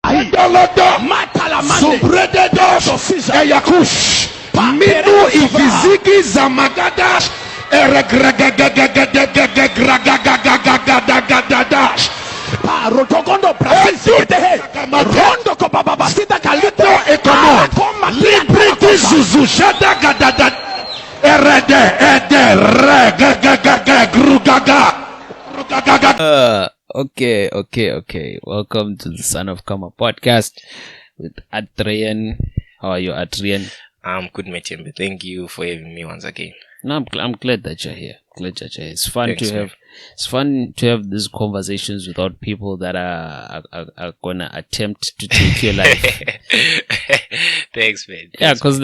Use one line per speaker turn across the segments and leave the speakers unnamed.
Dolodo Subrededos Eyakush Minu Ivizigi Zamagadash Eregragagagagagagagagagagagagadash
Rotokondo Brazil Rondo Kobaba Sita Kalito
Ekomo Libriti Zuzu Shada Gadada Erede Ede Regagagagagrugaga.
Okay. Welcome to the Son of Karma podcast with Adrian. How are you, Adrian?
I'm good, Matembe. Thank you for having me once again.
No, I'm glad that you're here. It's fun to have these conversations without people that are gonna attempt to take your life.
Thanks, man.
Yeah, because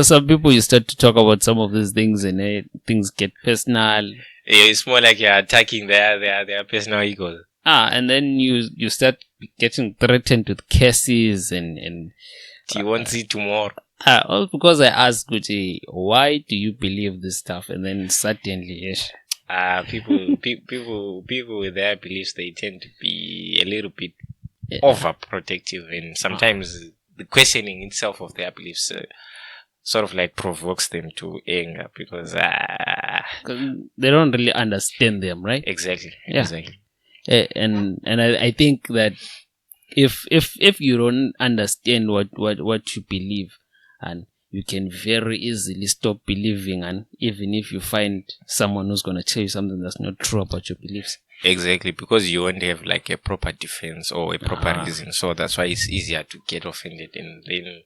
some people, you start to talk about some of these things and things get personal.
It's more like you're attacking their personal egos.
And then you start getting threatened with cases and
you won't see tomorrow.
All because I asked Gucci, why do you believe this stuff? And then suddenly, yes.
People with their beliefs, they tend to be a little bit overprotective, and sometimes the questioning itself of their beliefs sort of like provokes them to anger because
they don't really understand them, right?
Exactly.
And I think that if you don't understand what you believe, and you can very easily stop believing, and even if you find someone who's going to tell you something that's not true about your beliefs.
Exactly, because you won't have like a proper defense or a proper reason. So that's why it's easier to get offended, and then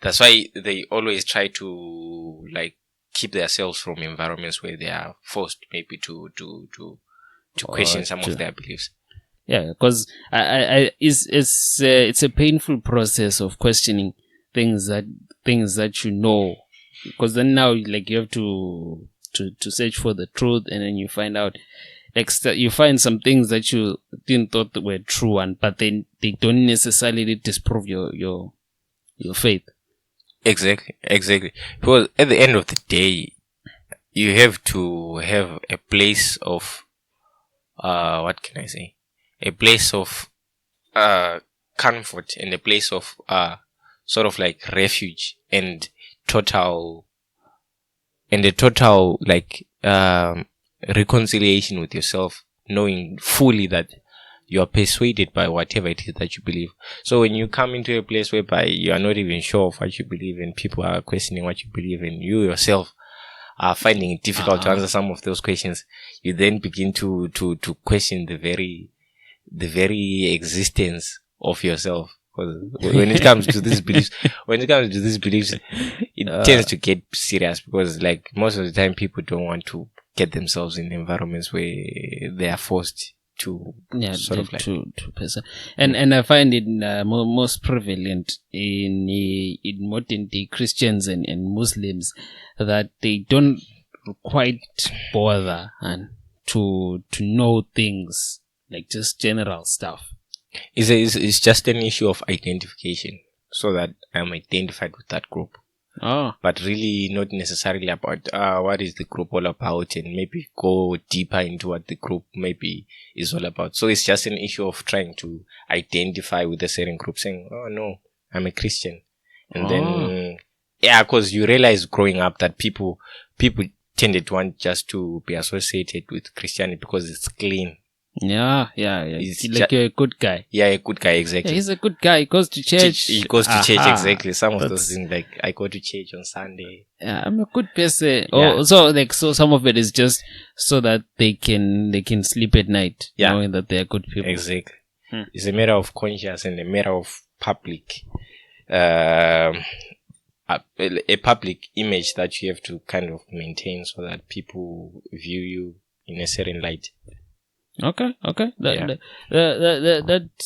that's why they always try to like keep themselves from environments where they are forced maybe to question some of their beliefs.
Yeah, because it's a painful process of questioning things that you know, because then now like you have to search for the truth, and then you find out you find some things that you didn't thought were true, but then they don't necessarily disprove your faith.
Exactly. Because at the end of the day, you have to have a place of what can I say? A place of comfort, and a place of sort of like refuge and a total like reconciliation with yourself, knowing fully that you are persuaded by whatever it is that you believe. So when you come into a place whereby you are not even sure of what you believe, and people are questioning what you believe, and you yourself are finding it difficult to answer some of those questions, you then begin to question the very existence of yourself. Because when it comes to these beliefs, it tends to get serious, because like most of the time people don't want to get themselves in environments where they are forced to sort of like
to person. And I find it most prevalent in modern day Christians and Muslims, that they don't quite bother and to know things like just general stuff.
It's just an issue of identification, so that I'm identified with that group. But really not necessarily about what is the group all about, and maybe go deeper into what the group maybe is all about. So it's just an issue of trying to identify with a certain group, saying, oh no, I'm a Christian. And then because you realize growing up that people tended to want just to be associated with Christianity because it's clean.
Yeah. It's like you're a good guy.
Yeah, a good guy, exactly.
Yeah, he's a good guy. He goes to church.
He goes to church, exactly. Some of those things, like I go to church on Sunday.
Yeah, I'm a good person.
Yeah.
So some of it is just so that they can sleep at night, knowing that they are good people.
Exactly. It's a matter of conscience and a matter of public, a public image that you have to kind of maintain, so that people view you in a certain light.
Okay. That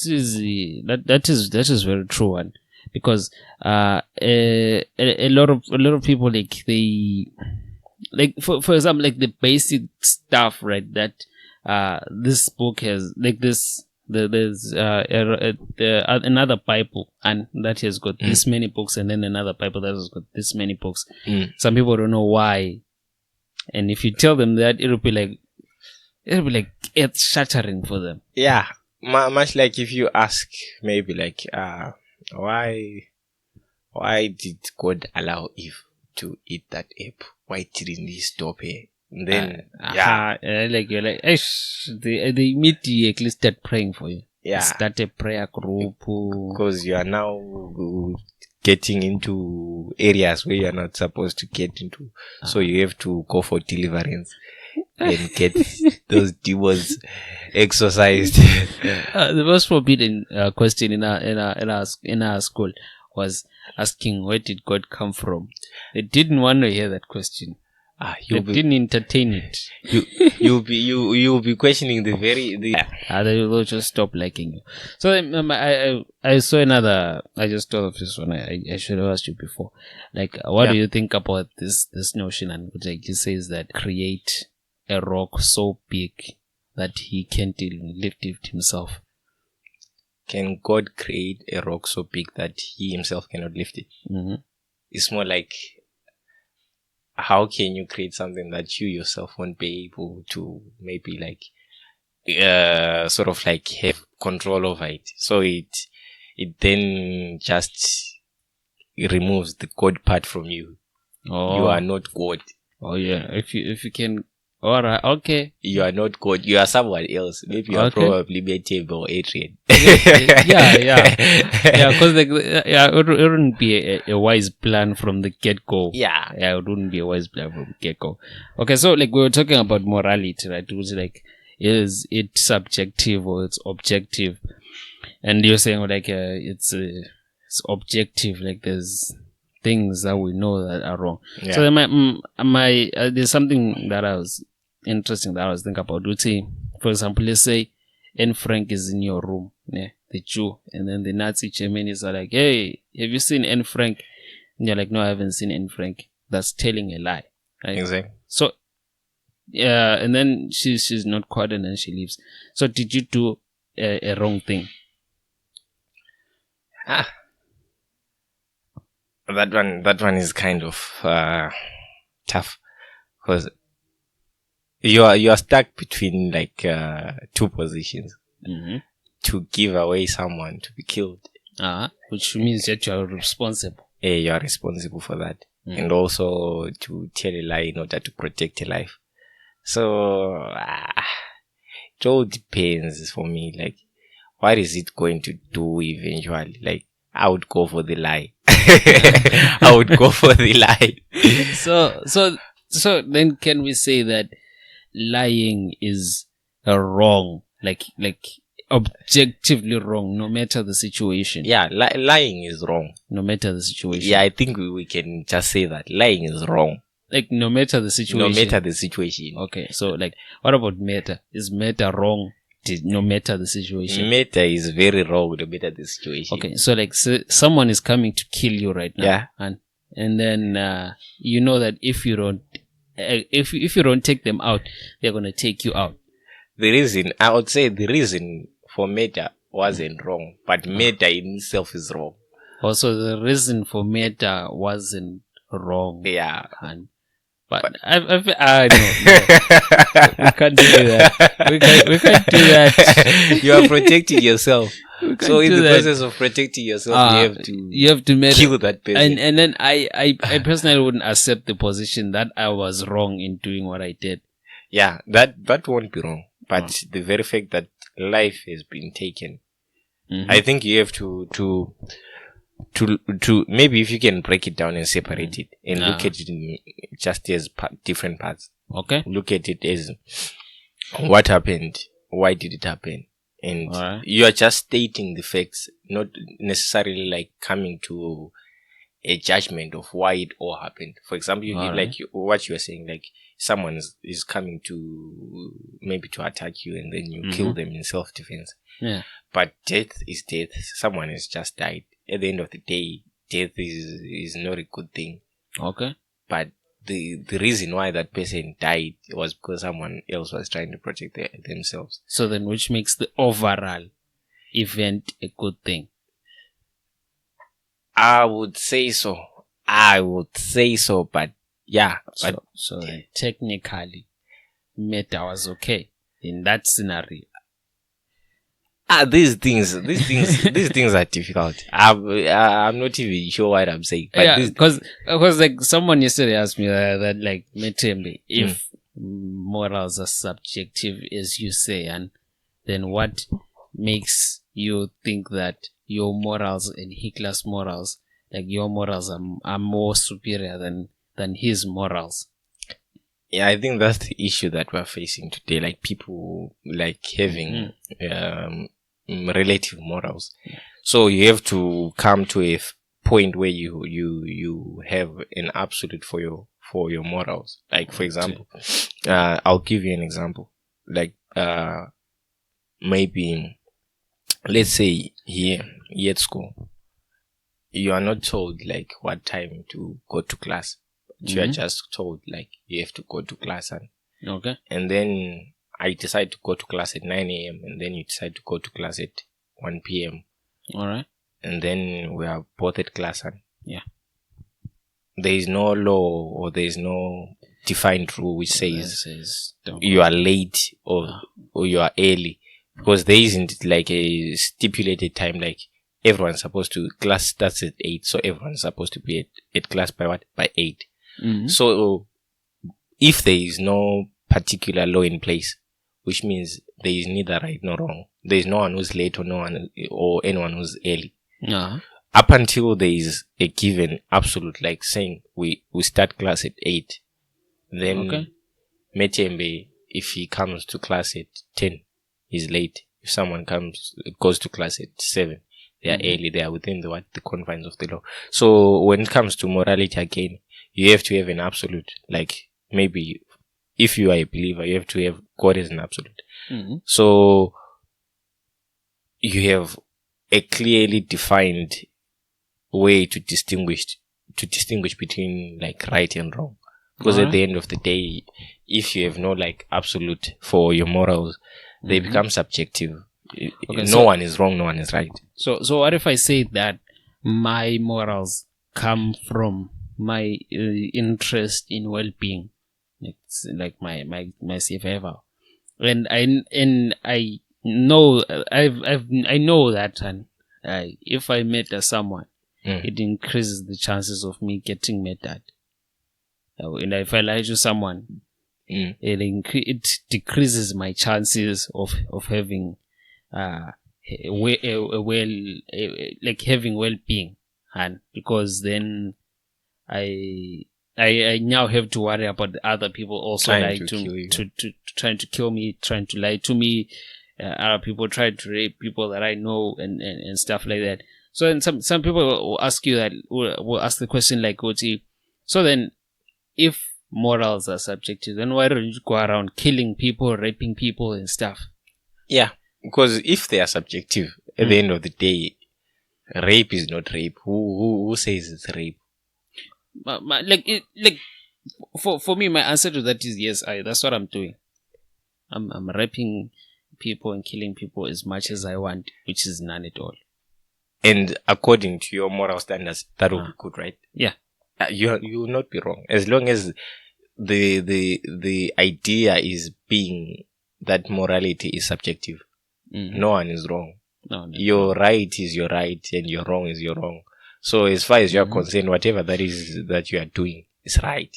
is very true one, because a lot of people, like they, like for example, like the basic stuff, right, that this book has, like this, there's another Bible, and that has got this many books, and then another Bible that has got this many books. Some people don't know why, and if you tell them that, it'll be like earth shattering for them.
Yeah, much like if you ask maybe like why did God allow Eve to eat that apple? Why didn't he stop her? And then
like you're like, they immediately start praying for you.
Yeah.
Start a prayer group.
Because you are now getting into areas where you are not supposed to get into. So you have to go for deliverance and get those demons exorcised.
The most forbidden question in our school was asking, where did God come from? They didn't want to hear that question. They didn't entertain it.
You'll be questioning the
they will just stop liking you. So I saw another. I just thought of this one. I should have asked you before. Like, what do you think about this notion? And like he says that create a rock so big that he can't even lift it himself.
Can God create a rock so big that he himself cannot lift it?
Mm-hmm.
It's more like, how can you create something that you yourself won't be able to maybe like sort of like have control over it? So it then just removes the God part from you.
Oh.
You are not God.
Oh yeah. If you can. Alright, okay.
You are not God. You are someone else. Maybe you are probably Metab or Adrian.
Yeah. Because it wouldn't be a wise plan from the get-go.
Yeah,
it wouldn't be a wise plan from the get-go. Okay, so like we were talking about morality, right? It was like, is it subjective or it's objective? And you're saying like it's objective. Like there's things that we know that are wrong. Yeah. So then there's something that I was interesting that I was thinking about. Would say, for example, let's say Anne Frank is in your room, the Jew, and then the Nazi Germans are like, hey, have you seen Anne Frank? And you're like, no, I haven't seen Anne Frank. That's telling a lie, right?
Exactly.
So and then she's not caught and then she leaves. So did you do a wrong thing?
That one is kind of tough, because you are stuck between like two positions.
Mm-hmm.
To give away someone to be killed,
which means that you are responsible.
You are responsible for that, and also to tell a lie in order to protect a life. So it all depends for me. Like, what is it going to do eventually? Like, I would go for the lie. I would go for the lie.
So then can we say that lying is wrong, like objectively wrong, no matter the situation?
Yeah, lying is wrong,
no matter the situation.
Yeah, I think we can just say that lying is wrong.
Like, no matter the situation.
No matter the situation.
Okay, so like, what about meta? Is meta wrong? No matter the situation.
Meta is very wrong no matter the situation.
Okay, so like someone is coming to kill you right now.
Yeah.
And then you know that if you don't take them out, they're gonna take you out.
I would say the reason for meta wasn't wrong, but meta in itself is wrong.
Also, the reason for meta wasn't wrong.
Yeah.
But I no. We can't do that. We can't do that.
You are protecting yourself. So in the process of protecting yourself, you have to kill that person.
And then I personally wouldn't accept the position that I was wrong in doing what I did.
Yeah, that won't be wrong. But the very fact that life has been taken, I think you have to maybe if you can break it down and separate it and look at it in just as different parts.
Okay.
Look at it as what happened, why did it happen, and you are just stating the facts, not necessarily like coming to a judgment of why it all happened. For example, what you are saying, like someone is coming to maybe to attack you and then you kill them in self-defense.
Yeah.
But death is death. Someone has just died. At the end of the day, death is not a good thing.
Okay.
But the reason why that person died was because someone else was trying to protect themselves.
So then, which makes the overall event a good thing?
I would say so. But yeah.
So then technically, meta was okay in that scenario.
These things are difficult. I'm not even sure what I'm saying. But
because like someone yesterday asked me that like Metembe, if morals are subjective as you say, and then what makes you think that your morals and Hitler's morals, like your morals are more superior than his morals?
Yeah, I think that's the issue that we're facing today. Like people like having relative morals. So you have to come to a point where you have an absolute for your morals. Like for example, I'll give you an example. Like maybe let's say here at school, you are not told like what time to go to class. You are just told like you have to go to class, and then I decide to go to class at 9 a.m. and then you decide to go to class at 1 p.m.
All right.
And then we are both at class, and there is no law or there is no defined rule which says you are late or you are early, because there isn't like a stipulated time. Like everyone's supposed to, class starts at 8, so everyone's supposed to be at class by 8. So if there is no particular law in place, which means there is neither right nor wrong, there is no one who's late or anyone who's early. Up until there is a given absolute, like saying we start class at 8, then Metembe, if he comes to class at 10, he's late. If someone goes to class at 7, they are early. They are within the confines of the law. So when it comes to morality again, you have to have an absolute. Like maybe if you are a believer, you have to have God as an absolute. So you have a clearly defined way to distinguish between like right and wrong. Because at the end of the day, if you have no like absolute for your morals, they become subjective. No one is wrong, no one is right.
So what if I say that my morals come from my interest in well-being, it's like my survival, and I know I know that, and if I murder someone, it increases the chances of me getting murdered. And if I lie to someone, it decreases my chances of having having well-being, and because then I now have to worry about the other people also trying to kill me, trying to lie to me, other people trying to rape people that I know and stuff like that. So then some people will ask you that, will ask the question like, so then if morals are subjective, then why don't you go around killing people, raping people and stuff?
Yeah, because if they are subjective, at the end of the day, rape is not rape. Who says it's rape?
For me, my answer to that is yes. That's what I'm doing. I'm raping people and killing people as much as I want, which is none at all.
And according to your moral standards, that will be good, right?
Yeah.
You will not be wrong, as long as the idea is being that morality is subjective. No one is wrong. No. Your right is your right, and your wrong is your wrong. So as far as you are concerned, whatever that is that you are doing is right.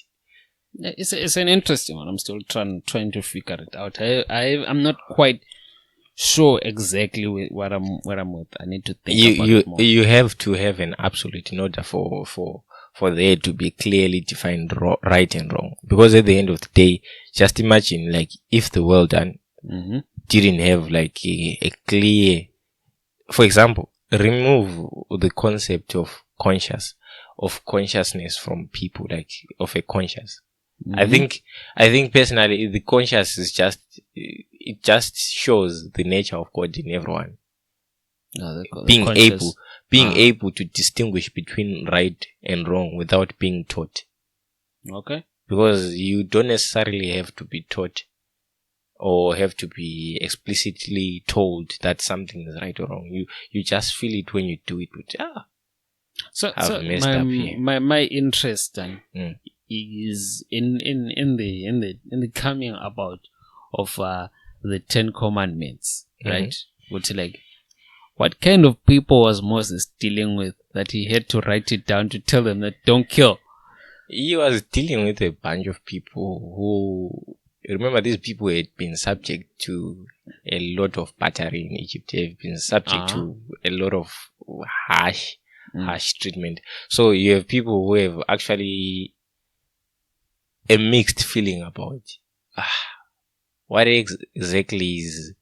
It's an interesting one. I'm still trying to figure it out. I'm not quite sure exactly what I'm with. I need to think about it more.
You have to have an absolute in order for there to be clearly defined right and wrong. Because at the end of the day, just imagine like if the world didn't have like a clear, for example, remove the concept of consciousness from people, like of a conscious. I think personally the conscious is it just shows the nature of God in everyone. Being able to distinguish between right and wrong without being taught.
Okay.
Because you don't necessarily have to be taught or have to be explicitly told that something is right or wrong. You just feel it when you do it.
So my interest then is in the coming about of the 10 Commandments, right? like, what kind of people was Moses dealing with that he had to write it down to tell them that don't kill?
He was dealing with a bunch of people who, remember, these people had been subject to a lot of battery in Egypt. They've been subject to a lot of harsh treatment. So you have people who have actually a mixed feeling about what exactly is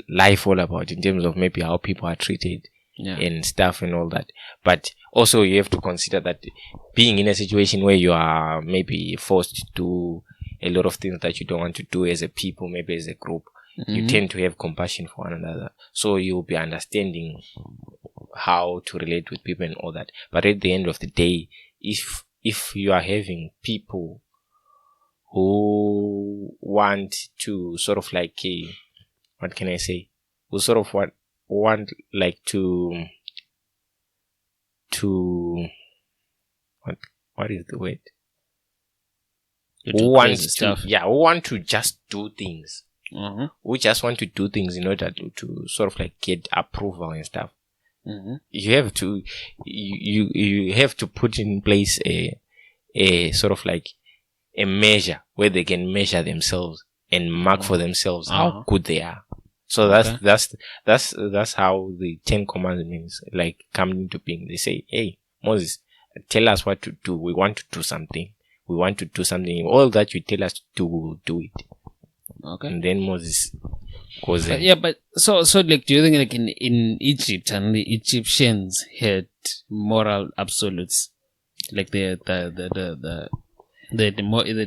life all about in terms of maybe how people are treated and stuff and all that. But also you have to consider that being in a situation where you are maybe forced to do a lot of things that you don't want to do as a people, maybe as a group, you tend to have compassion for one another. So you'll be understanding how to relate with people and all that. But at the end of the day, if you are having people who want to sort of like, what can I say? Who sort of want like to what is the word? Who want to just do things. Who just want to do things in order to sort of like get approval and stuff. You have to you have to put in place a sort of like a measure where they can measure themselves and mark for themselves how good they are. So that's how the 10 Commandments like come into being. They say, hey, Moses, tell us what to do. We want to do something. We want to do something. All that you tell us to do, we'll do it. Okay. And then Moses goes in.
But so like, do you think like in Egypt and the Egyptians had moral absolutes, like the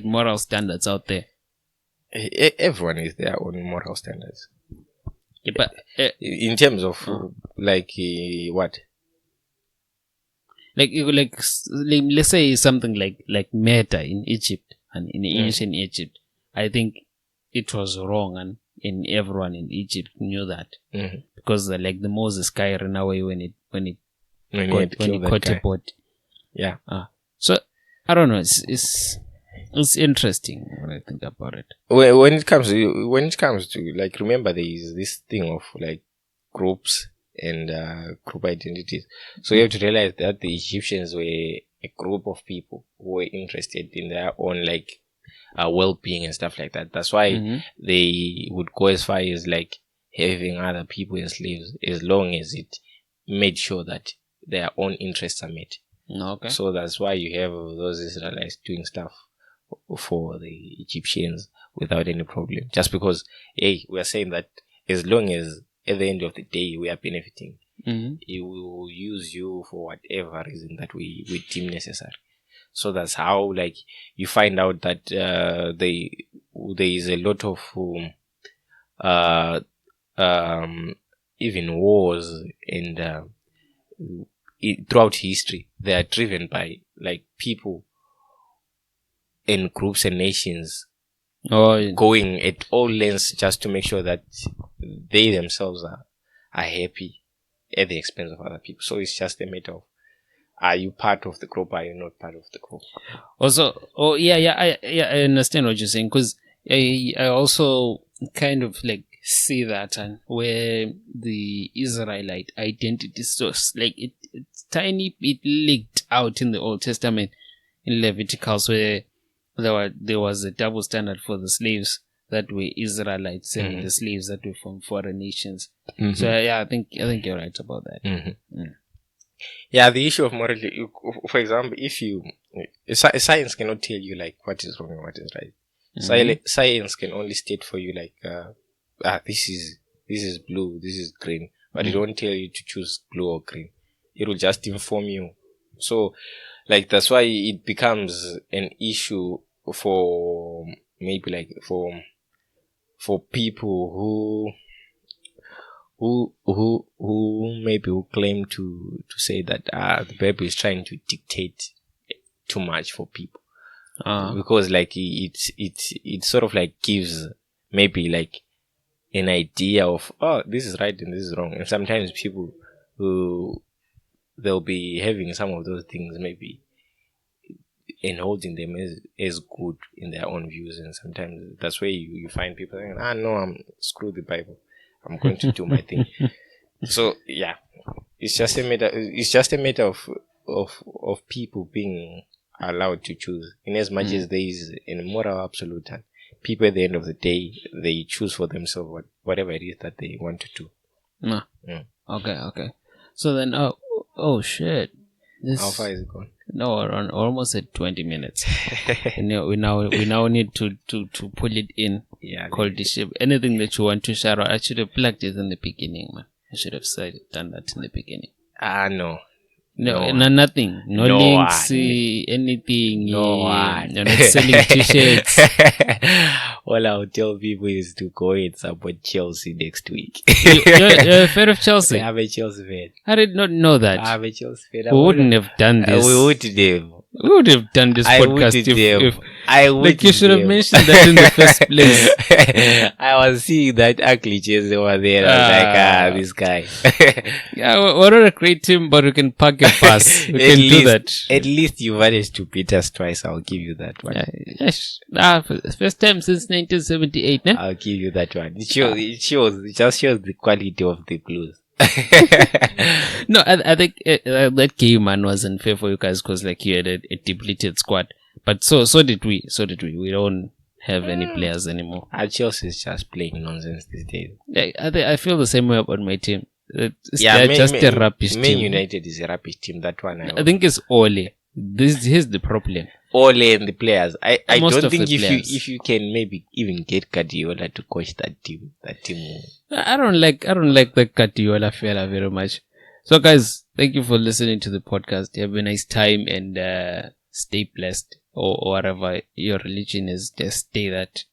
moral standards out there?
Everyone is their own moral standards.
Yeah, but
in terms of like what?
Like let's say something like murder in Egypt and in ancient Egypt. I think it was wrong, and everyone in Egypt knew that because like the Moses guy ran away when he caught a boat.
Yeah.
So I don't know. It's interesting when I think about it.
When it comes to like, remember there is this thing of like groups and group identities. So you have to realize that the Egyptians were a group of people who were interested in their own like well-being and stuff like that. That's why they would go as far as like having other people as slaves, as long as it made sure that their own interests are met.
Okay.
So that's why you have those Israelites doing stuff for the Egyptians without any problem. Just because, hey, we are saying that as long as at the end of the day we are benefiting, he will use you for whatever reason that we deem necessary. So that's how like you find out that there is a lot of even wars and throughout history they are driven by like people in groups and nations going at all lengths just to make sure that they themselves are happy at the expense of other people. So it's just a matter of, are you part of the group? Are you not part of the group?
Also, I understand what you're saying, because I also kind of like see that, and where the Israelite identity source, like it's tiny bit leaked out in the Old Testament in Leviticus, where there was a double standard for the slaves that were Israelites and the slaves that were from foreign nations. So I think you're right about that.
Yeah, the issue of morality, for example, if you science cannot tell you like what is wrong and what is right. Science can only state for you like this is blue, this is green, but it won't tell you to choose blue or green. It will just inform you. So like that's why it becomes an issue for maybe like for people who maybe who claim to say that the Bible is trying to dictate too much for people, because like it sort of like gives maybe like an idea of, oh, this is right and this is wrong, and sometimes people who they'll be having some of those things maybe and holding them as good in their own views, and sometimes that's where you find people saying, no, screw the Bible, I'm going to do my thing. So yeah, it's just a matter of people being allowed to choose. In as much as there is a moral absolute, and people at the end of the day, they choose for themselves whatever it is that they want to do.
Okay. So then, oh shit.
How far is it gone?
No, we're almost at 20 minutes. we now need to pull it in.
Yeah.
Call the ship. Anything that you want to share, I should have plugged it in the beginning, man. I should have done that in the beginning.
No.
Nothing. No links, anything. You're not selling t-shirts.
All I'll tell people is to go and support Chelsea next week.
You're a fan of Chelsea?
I'm a Chelsea fan.
I did not know that.
I'm a Chelsea fan.
We wouldn't have done this.
We would have
done this podcast if
I would.
Like, you should have mentioned that in the first place.
I was seeing that ugly Chelsea over there. I was like, this guy.
Yeah, we're not a great team, but we can park a pass. We can do that.
At least you managed to beat us twice. I'll give you that one.
Yes. First time since 1978. Ne?
I'll give you that one. It just shows the quality of the Blues.
No, I think that game, man, was unfair for you guys because like you had a depleted squad. But so did we. We don't have any players anymore.
Chelsea is just playing nonsense these days.
I feel the same way about my team. They're just a rubbish team.
Man United is a rubbish team. That one.
I think it's Ole. Here's the problem.
Ole and the players. I don't think if you can maybe even get Guardiola to coach that team.
I don't like the Guardiola fella very much. So guys, thank you for listening to the podcast. Have a nice time and stay blessed or whatever your religion is. Just stay that.